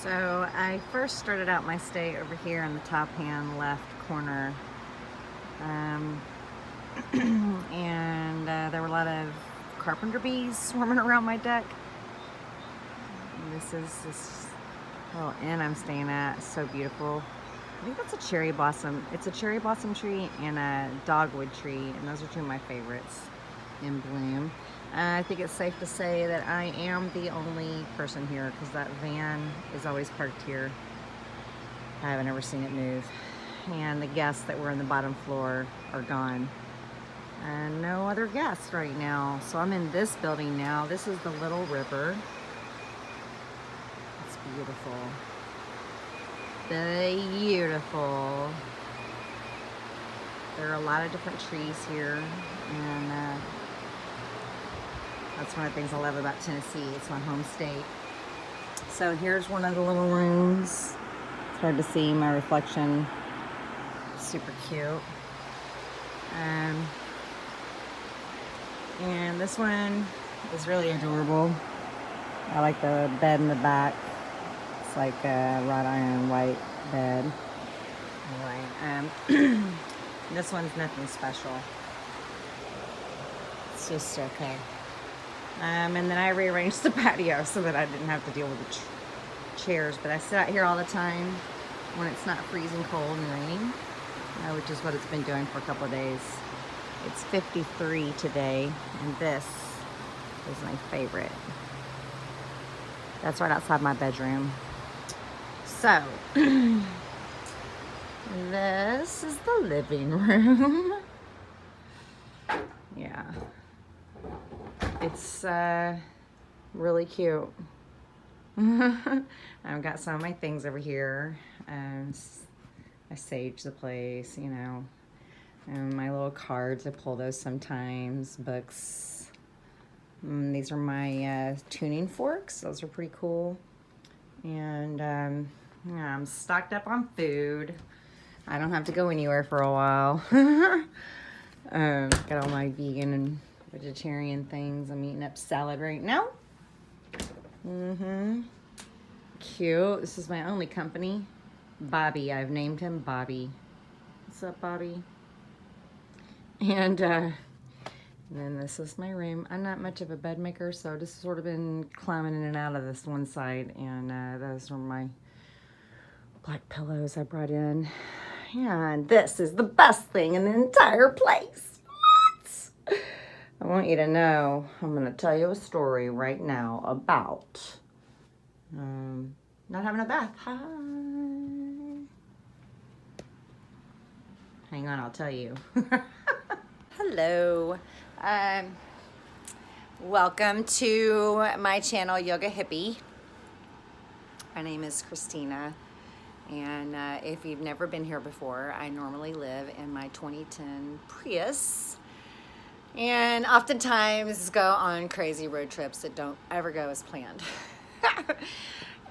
So I first started out my stay over here in the top hand left corner. Um, and there were a lot of carpenter bees swarming around my deck. And this is this little inn I'm staying at. It's so beautiful. I think that's a cherry blossom. It's a cherry blossom tree and a dogwood tree, and those are two of my favorites in bloom. I think it's safe to say that I am the only person here because that van is always parked here. I haven't ever seen it move. And the guests that were in the bottom floor are gone. And no other guests right now. So I'm in this building now. This is the Little River. It's beautiful. Beautiful. There are a lot of different trees here, and that's one of the things I love about Tennessee. It's my home state. So here's one of the little rooms. It's hard to see my reflection. Super cute. And this one is really adorable. I like the bed in the back. It's like a wrought iron white bed. Anyway, this one's nothing special. It's just okay. And then I rearranged the patio so that I didn't have to deal with the chairs. But I sit out here all the time when it's not freezing cold and raining, which is what it's been doing for a couple of days. It's 53 today, and this is my favorite. That's right outside my bedroom. So, this is the living room. Yeah. It's really cute. I've got some of my things over here. I sage the place, you know. And my little cards, I pull those sometimes. Books. These are my tuning forks. Those are pretty cool. And yeah, I'm stocked up on food. I don't have to go anywhere for a while. Got all my vegan and vegetarian things. I'm eating up salad right now. Cute. This is my only company. Bobby. I've named him Bobby. What's up, Bobby? And then this is my room. I'm not much of a bed maker, so just sort of been climbing in and out of this one side. And those are my black pillows I brought in. And this is the best thing in the entire place. What? I want you to know, I'm going to tell you a story right now about not having a bath. Hi. Hang on, I'll tell you. Hello. Welcome to my channel, Yoga Hippie. My name is Kristina, and if you've never been here before, I normally live in my 2010 Prius, and oftentimes go on crazy road trips that don't ever go as planned.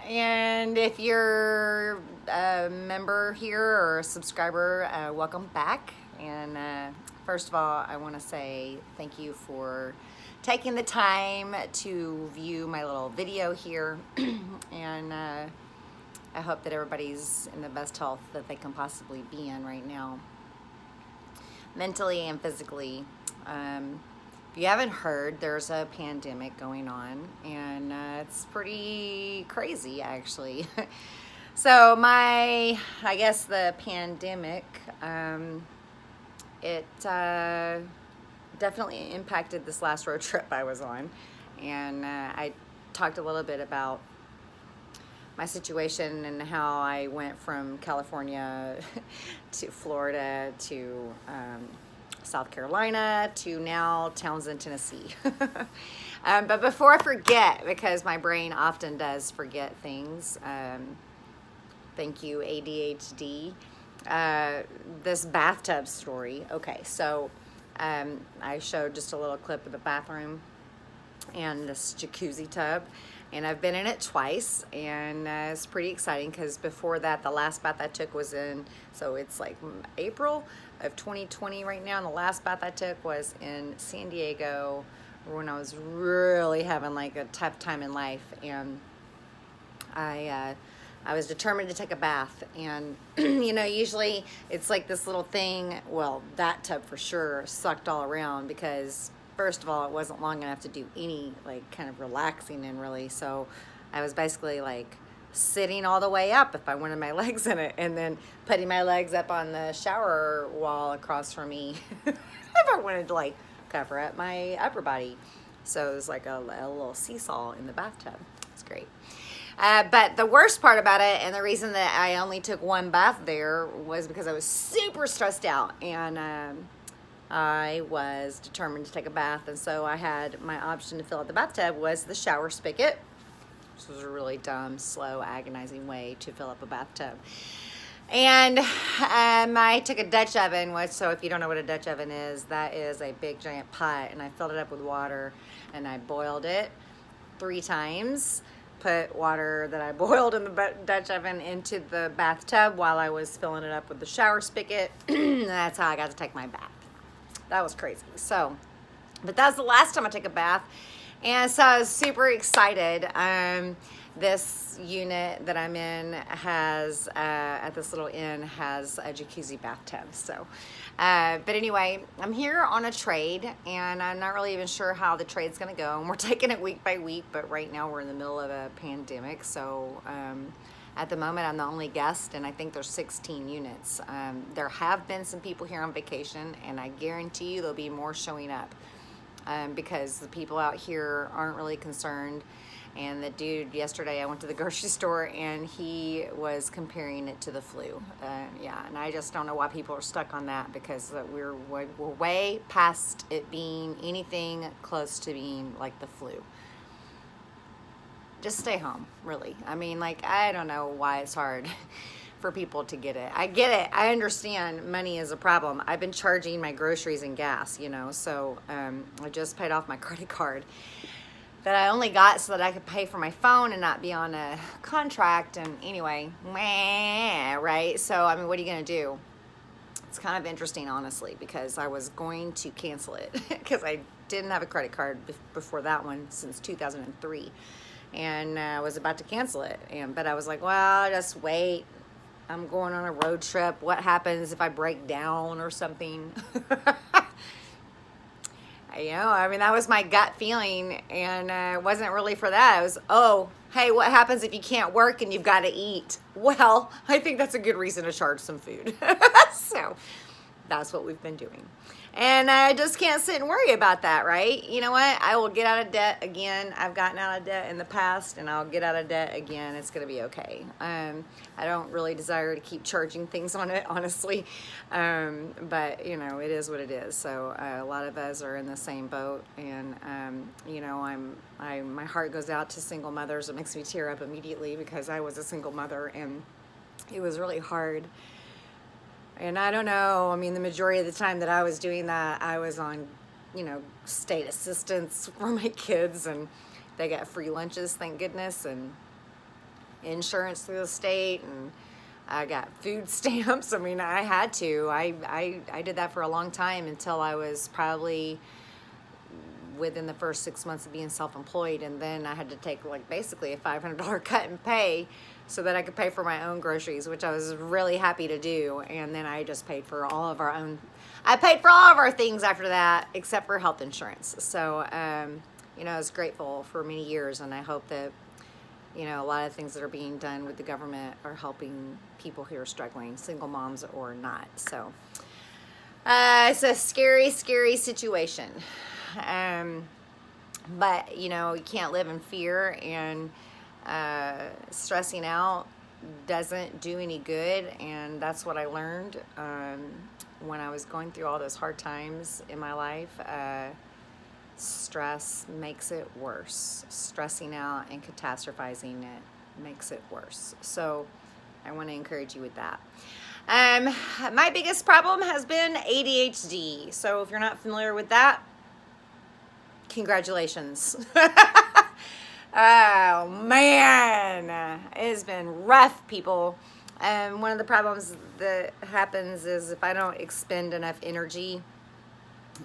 And if you're a member here or a subscriber, welcome back. And first of all, I want to say thank you for taking the time to view my little video here. And I hope that everybody's in the best health that they can possibly be in right now, mentally and physically. If you haven't heard, there's a pandemic going on, and it's pretty crazy, actually. So I guess the pandemic, it definitely impacted this last road trip I was on. And I talked a little bit about my situation and how I went from California to Florida to South Carolina to now Townsend, Tennessee. But before I forget, because my brain often does forget things, thank you, ADHD, this bathtub story. Okay, so I showed just a little clip of the bathroom and this jacuzzi tub, and I've been in it twice, and it's pretty exciting because before that, the last bath I took was in, so it's like April of 2020 right now, and the last bath I took was in San Diego when I was really having like a tough time in life, and I I was determined to take a bath, and usually it's like this little thing. Well, that tub for sure sucked all around because first of all, it wasn't long enough to do any like kind of relaxing in really. So I was basically like sitting all the way up if I wanted my legs in it, and then putting my legs up on the shower wall across from me if I wanted to like cover up my upper body. So it was like a little seesaw in the bathtub. It's great. But the worst part about it, and the reason that I only took one bath there, was because I was super stressed out, and I was determined to take a bath, and so I had my option to fill up the bathtub was the shower spigot. This was a really dumb, slow, agonizing way to fill up a bathtub. And I took a Dutch oven, which, so if you don't know what a Dutch oven is, that is a big giant pot, and I filled it up with water, and I boiled it 3 times. Put water that I boiled in the Dutch oven into the bathtub while I was filling it up with the shower spigot. That's how I got to take my bath. That was crazy. So, but that was the last time I took a bath, and so I was super excited. This unit that I'm in has, at this little inn, has a jacuzzi bathtub. So, but anyway, I'm here on a trade, and I'm not really even sure how the trade's gonna go. And we're taking it week by week, but right now we're in the middle of a pandemic. So at the moment, I'm the only guest, and I think there's 16 units. There have been some people here on vacation, and I guarantee you there'll be more showing up because the people out here aren't really concerned. And the dude yesterday, I went to the grocery store, and he was comparing it to the flu. Yeah, and I just don't know why people are stuck on that, because we're way past it being anything close to being like the flu. Just stay home, really. I mean, like, I don't know why it's hard for people to get it. I get it. I understand money is a problem. I've been charging my groceries and gas, so I just paid off my credit card that I only got so that I could pay for my phone and not be on a contract. And anyway, right? So, I mean, what are you going to do? It's kind of interesting, honestly, because I was going to cancel it because I didn't have a credit card before that one since 2003. And I was about to cancel it. But I was like, well, just wait. I'm going on a road trip. What happens if I break down or something? I mean, that was my gut feeling, and it wasn't really for that. It was, oh, hey, what happens if you can't work and you've got to eat? Well, I think that's a good reason to charge some food. So that's what we've been doing. And I just can't sit and worry about that, right? You know what? I will get out of debt again. I've gotten out of debt in the past, and I'll get out of debt again. It's going to be okay. I don't really desire to keep charging things on it, honestly. But, it is what it is. So a lot of us are in the same boat. And, my heart goes out to single mothers. It makes me tear up immediately because I was a single mother, and it was really hard. And I don't know, I mean, the majority of the time that I was doing that, I was on, state assistance for my kids, and they got free lunches, thank goodness, and insurance through the state, and I got food stamps. I mean, I had to. I did that for a long time until I was probably within the first 6 months of being self-employed, and then I had to take like basically a $500 cut in pay so that I could pay for my own groceries, which I was really happy to do. And then I just paid for all of our things after that, except for health insurance. So, I was grateful for many years, and I hope that, a lot of things that are being done with the government are helping people who are struggling, single moms or not. So, it's a scary, scary situation. But, you can't live in fear, and stressing out doesn't do any good. And that's what I learned when I was going through all those hard times in my life. Stress makes it worse. Stressing out and catastrophizing it makes it worse. So I want to encourage you with that. My biggest problem has been ADHD. So if you're not familiar with that, congratulations. Oh man, it's been rough, people. One of the problems that happens is if I don't expend enough energy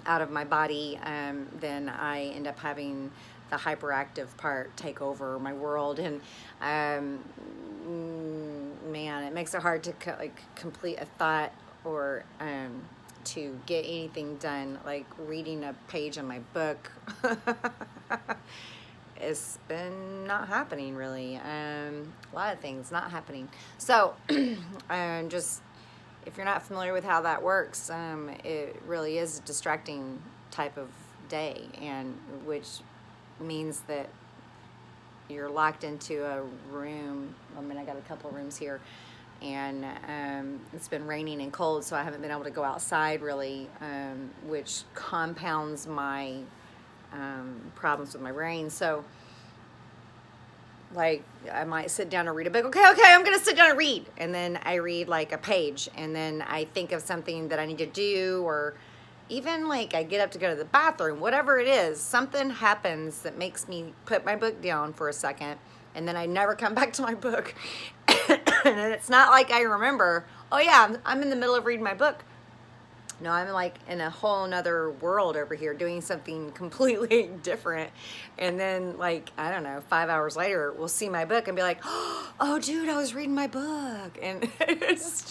out of my body, then I end up having the hyperactive part take over my world, and makes it hard to complete a thought or to get anything done, like reading a page in my book. It's been not happening really. A lot of things not happening. So just, if you're not familiar with how that works, it really is a distracting type of day, and which means that you're locked into a room. I mean, I got a couple rooms here, and it's been raining and cold, so I haven't been able to go outside really, which compounds my problems with my brain. So like, I might sit down and read a book. Okay, I'm gonna sit down and read, and then I read like a page, and then I think of something that I need to do, or even like I get up to go to the bathroom, whatever it is, something happens that makes me put my book down for a second, and then I never come back to my book. And it's not like I remember, oh yeah, I'm in the middle of reading my book. No, I'm like in a whole nother world over here doing something completely different. And then like, I don't know, 5 hours later, we'll see my book and be like, oh dude, I was reading my book. And it is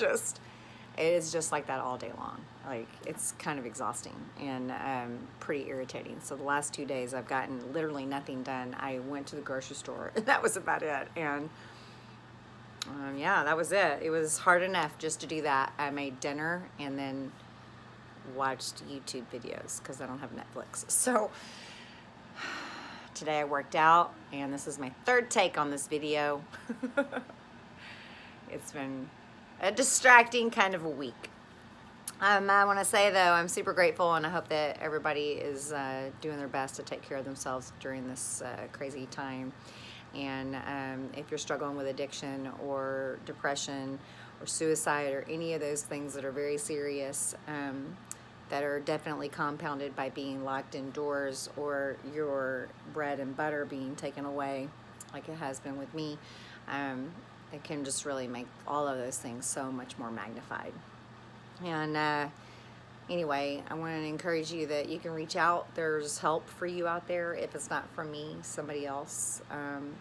just like that all day long. Like, it's kind of exhausting and pretty irritating. So the last 2 days I've gotten literally nothing done. I went to the grocery store and that was about it. And yeah, that was it. It was hard enough just to do that. I made dinner and then watched YouTube videos because I don't have Netflix. So today I worked out, and this is my third take on this video. It's been a distracting kind of a week. I want to say though, I'm super grateful, and I hope that everybody is doing their best to take care of themselves during this crazy time. And if you're struggling with addiction or depression or suicide or any of those things that are very serious, that are definitely compounded by being locked indoors or your bread and butter being taken away, like it has been with me, it can just really make all of those things so much more magnified. And anyway, I want to encourage you that you can reach out. There's help for you out there. If it's not from me, somebody else.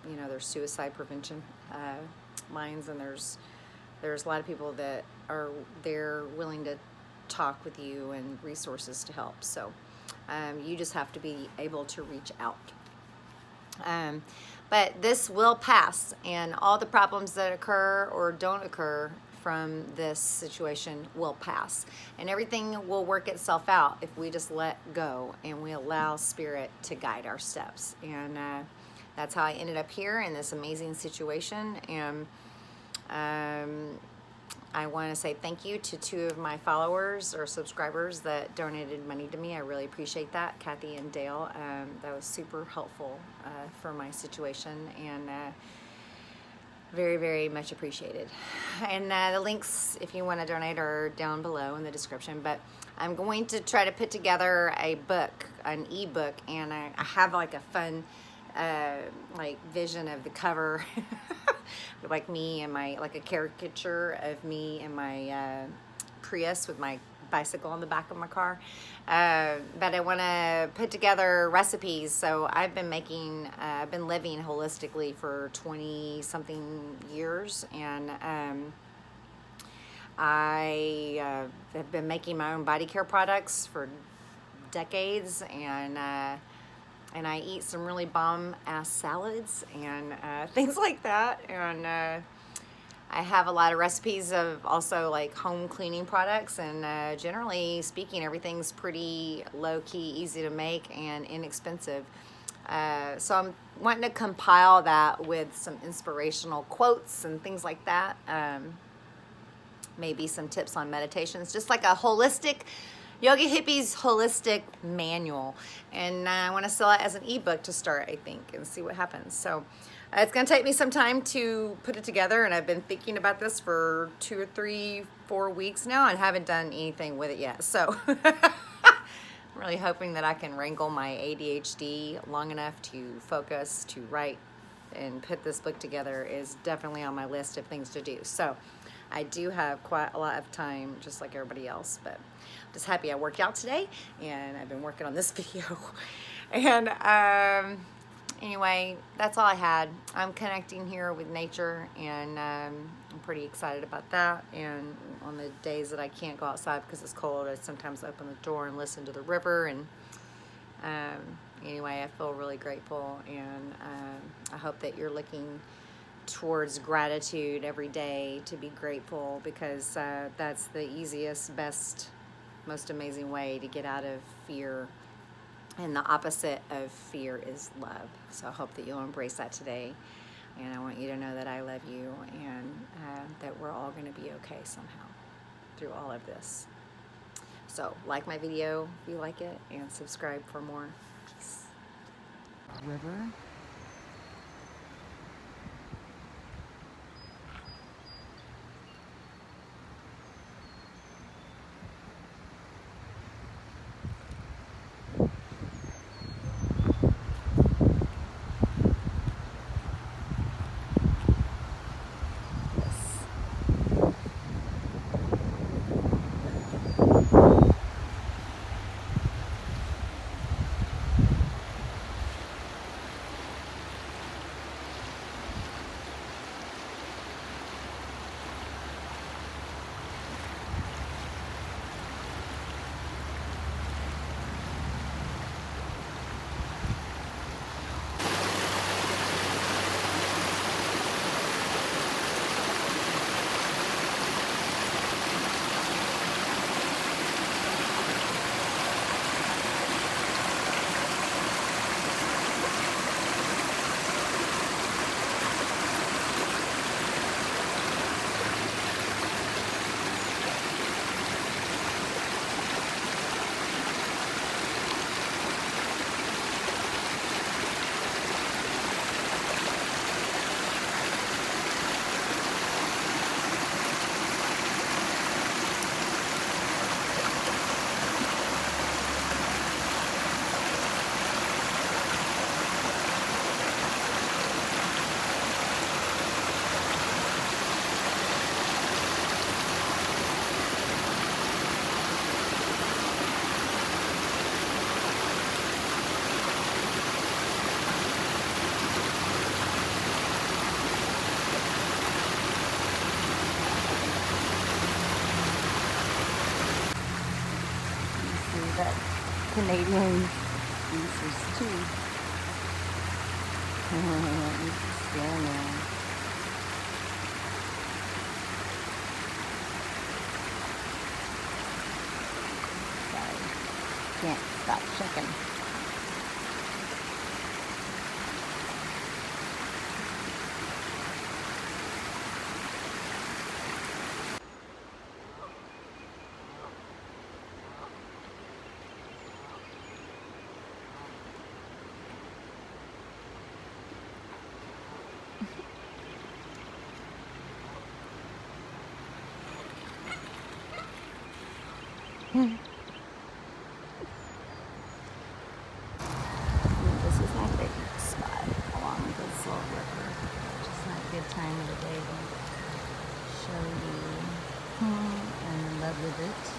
You know, there's suicide prevention lines, and there's a lot of people that are there willing to talk with you and resources to help. So you just have to be able to reach out. But this will pass, and all the problems that occur or don't occur from this situation will pass, and everything will work itself out if we just let go and we allow Spirit to guide our steps. And that's how I ended up here in this amazing situation. And I want to say thank you to 2 of my followers or subscribers that donated money to me. I really appreciate that, Kathy and Dale. That was super helpful for my situation, and very, very much appreciated. And the links, if you want to donate, are down below in the description. But I'm going to try to put together a book, an ebook, and I have like a fun like vision of the cover. Like me and my, like a caricature of me and my Prius with my bicycle on the back of my car. But I want to put together recipes. So I've been making, I've been living holistically for 20 something years, and I have been making my own body care products for decades, and I eat some really bomb-ass salads and things like that. And I have a lot of recipes of also like home cleaning products, and generally speaking, everything's pretty low-key, easy to make, and inexpensive. So I'm wanting to compile that with some inspirational quotes and things like that. Maybe some tips on meditations, just like a holistic Yogi Hippie's holistic manual. And I want to sell it as an ebook to start, I think, and see what happens. So it's going to take me some time to put it together, and I've been thinking about this for 2 or 3, 4 weeks now and haven't done anything with it yet. So I'm really hoping that I can wrangle my ADHD long enough to focus, to write, and put this book together is definitely on my list of things to do. So I do have quite a lot of time, just like everybody else, but I'm just happy I worked out today, and I've been working on this video. And Anyway, that's all I had. I'm connecting here with nature, and I'm pretty excited about that. And on the days that I can't go outside because it's cold, I sometimes open the door and listen to the river. And anyway, I feel really grateful, and I hope that you're looking towards gratitude every day, to be grateful, because that's the easiest, best, most amazing way to get out of fear. And the opposite of fear is love. So I hope that you'll embrace that today. And I want you to know that I love you, and that we're all going to be okay somehow through all of this. So like my video if you like it, and subscribe for more. Peace. River. That Canadian pieces too. Stand there. Sorry, can't stop checking. This is my favorite spot along this little river. Just not a good time of the day to show you. And in love with it.